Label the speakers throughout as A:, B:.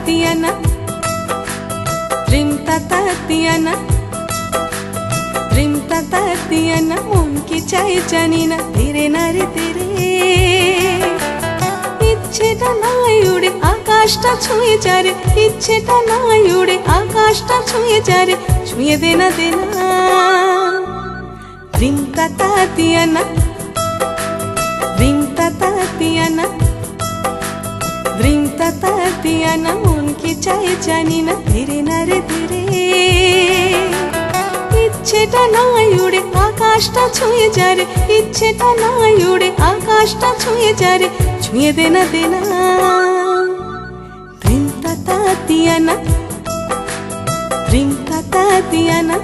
A: Tatiana, Rim Tatiana, Rim Tatiana, মন কি চাই জানি না তেরে না রে তেরে ইচ্ছেটা নাই উড়ে আকাশটা ছুঁয়ে যারে ইচ্ছেটা নাই উড়ে আকাশটা ছুঁয়ে যারে ছুঁয়ে দে না Rim Tatiana, Rim Tatiana, Rim Tatiana, মন কি চাই জানি না তেরে না রে তেরে ইচ্ছেটা নাই উড়ে আকাশটা ছুঁয়ে যারে ইচ্ছেটা নাই উড়ে আকাশটা ছুঁয়ে যারে ছুঁয়ে দে না Rim Tatiana, Rim Tatiana.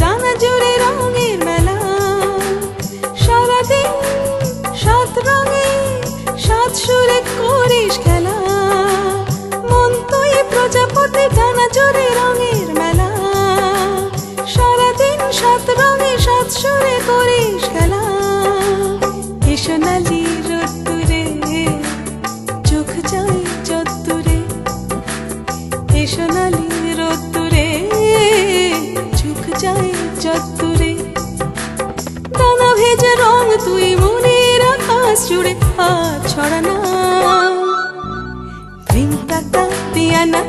A: ডানা জুড়ে রঙের মেলা সারাদিন সাত রঙে সাত সুরে করিস খেলা মন তুই প্রজাপতি ডানা জুড়ে রঙের মেলা সারাদিন সাত রঙে সাত সুরে করিস খেলা সোনালি রোদ্দুরে চোখ যায় যদ্দূরে সোনালি রোদ্দুরে যায় যদ্দূরে দানা ভেজে রং তুই মনের আকাশ জুড়ে হাত ছড়ানা Rim Tatiana,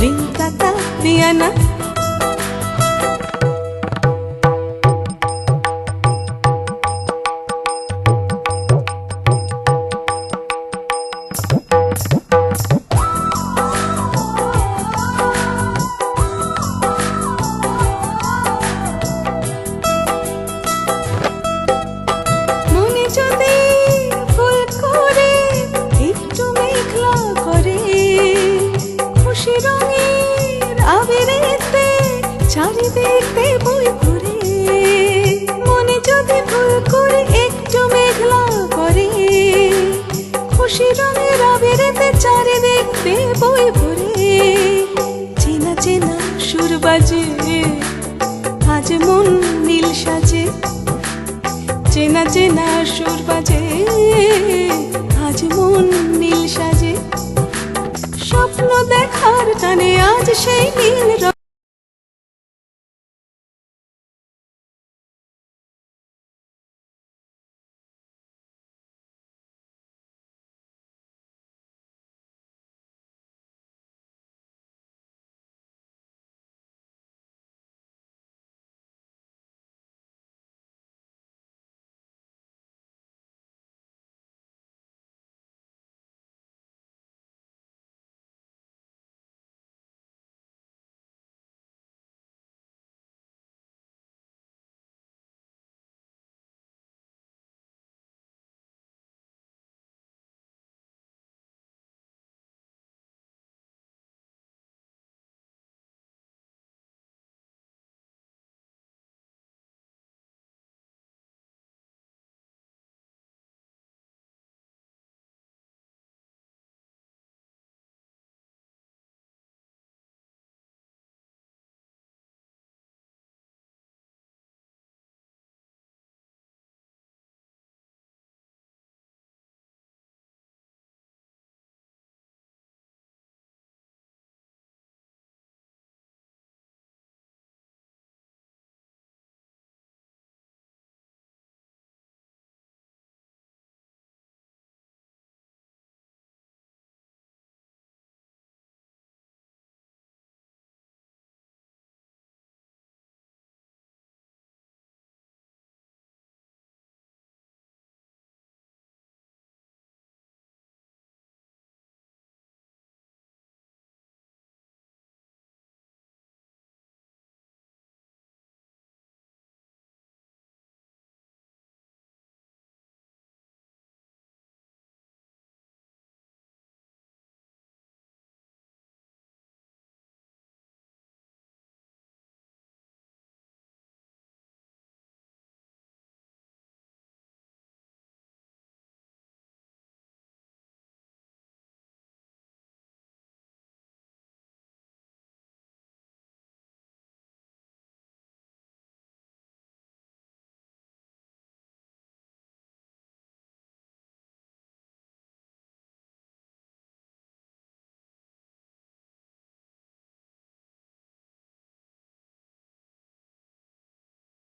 A: Rim Tatiana. চারিদিকে বই ঘুরে মনে যদি ভুল করে একটু মেঘলা করে খুশি রঙের আবিরেতে চারিদিকে বই ভরে চেনা চেনা সুর বাজে আজ মন নীল সাজে চেনা চেনা সুর বাজে আজ মন নীল সাজে স্বপ্ন দেখার টানে আজ সেই নীল